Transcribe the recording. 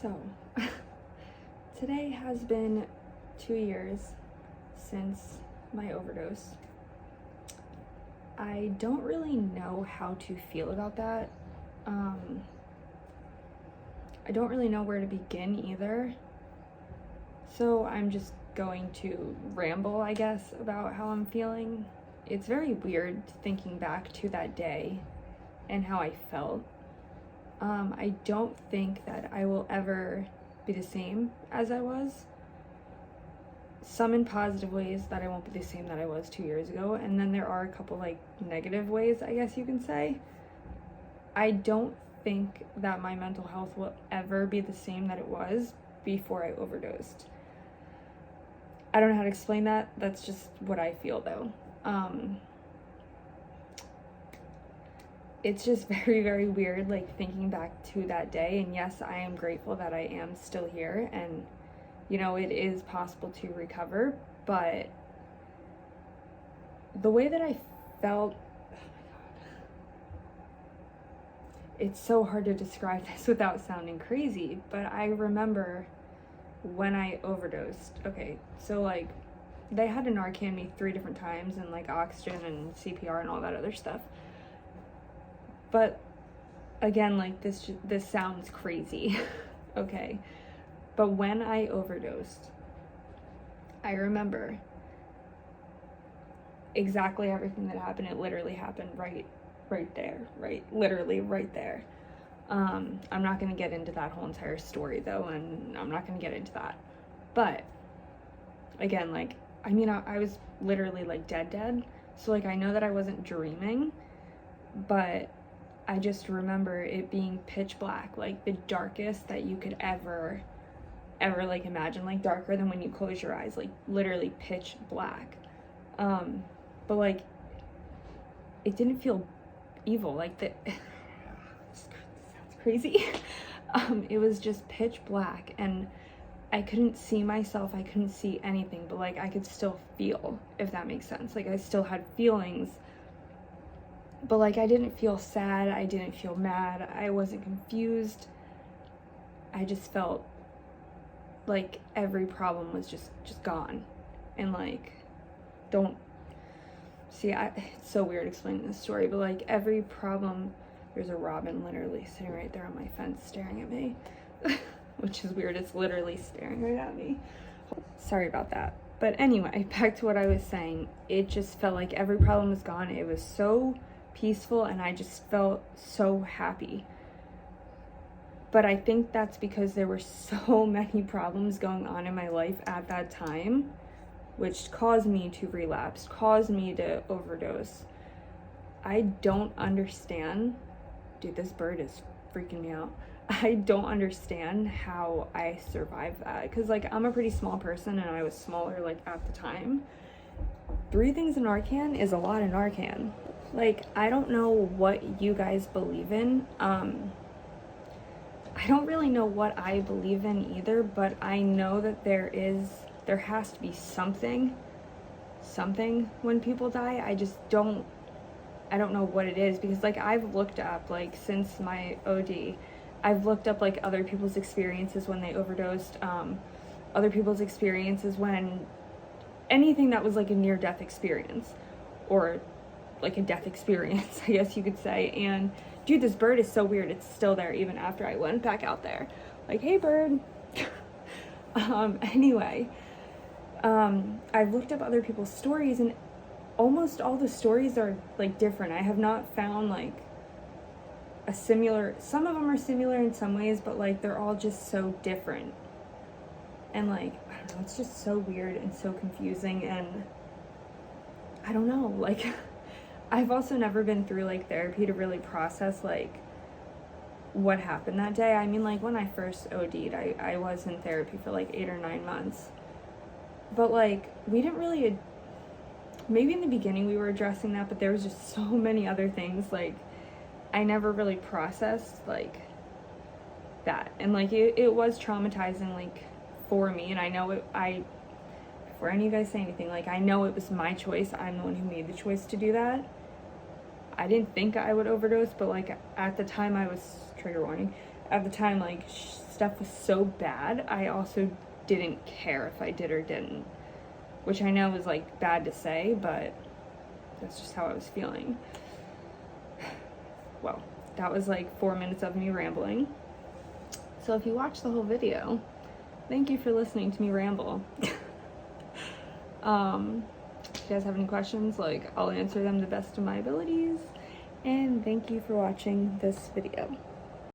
So, today has been 2 years since my overdose. I don't really know how to feel about that. I don't really know where to begin either. So I'm just going to ramble, I guess, about how I'm feeling. It's very weird thinking back to that day and how I felt. I don't think that I will ever be the same as I was. Some in positive ways that I won't be the same that I was 2 years ago, and then there are a couple like negative ways, I guess you can say. I don't think that my mental health will ever be the same that it was before I overdosed. I don't know how to explain that. That's just what I feel though. It's just very, very weird, like thinking back to that day. And yes, I am grateful that I am still here, and you know, it is possible to recover, but the way that I felt, oh my God, it's so hard to describe this without sounding crazy, but I remember when I overdosed. Okay, so like they had to Narcan me 3 different times, and like oxygen and CPR and all that other stuff. But again, like this sounds crazy, okay? But when I overdosed, I remember exactly everything that happened. It literally happened right there, literally right there. I'm not gonna get into that whole entire story though, and I'm not gonna get into that. But again, like, I mean, I was literally like dead. So like, I know that I wasn't dreaming, but I just remember it being pitch black, like the darkest that you could ever like imagine, like darker than when you close your eyes, like literally pitch black. But like, it didn't feel evil, like the sounds crazy. It was just pitch black, and I couldn't see myself, I couldn't see anything, but like I could still feel, if that makes sense. Like I still had feelings, but like I didn't feel sad, I didn't feel mad, I wasn't confused. I just felt like every problem was just gone. And like, don't see, it's so weird explaining this story, but like every problem, there's a robin literally sitting right there on my fence staring at me. Which is weird, it's literally staring right at me. Sorry about that. But anyway, back to what I was saying. It just felt like every problem was gone. It was so peaceful, and I just felt so happy. But I think that's because there were so many problems going on in my life at that time, which caused me to relapse, caused me to overdose. I don't understand. Dude, this bird is freaking me out. I don't understand how I survived that. Because like, I'm a pretty small person, and I was smaller like at the time. 3 things in Narcan is a lot of Narcan. Like, I don't know what you guys believe in. I don't really know what I believe in either, but I know that there has to be something when people die. I don't know what it is, because like I've looked up, like since my OD, I've looked up like other people's experiences when they overdosed, other people's experiences when anything that was like a near-death experience, or like a death experience, I guess you could say. And dude, this bird is so weird. It's still there even after I went back out there. Like, hey bird. Anyway, I've looked up other people's stories, and almost all the stories are like different. I have not found like a similar, some of them are similar in some ways, but like they're all just so different. And like, I don't know, it's just so weird and so confusing, and I don't know, like I've also never been through like therapy to really process like what happened that day. I mean, like when I first OD'd, I was in therapy for like 8 or 9 months, but like we didn't really, maybe in the beginning we were addressing that, but there was just so many other things, like I never really processed like that. And like it was traumatizing like for me, and I know before any of you guys say anything, like I know it was my choice. I'm the one who made the choice to do that. I didn't think I would overdose, but like at the time I was, trigger warning, at the time, like, stuff was so bad, I also didn't care if I did or didn't. Which I know is, like, bad to say, but that's just how I was feeling. Well, that was like 4 minutes of me rambling. So if you watched the whole video, thank you for listening to me ramble. If you guys have any questions, like, I'll answer them the best of my abilities. And thank you for watching this video.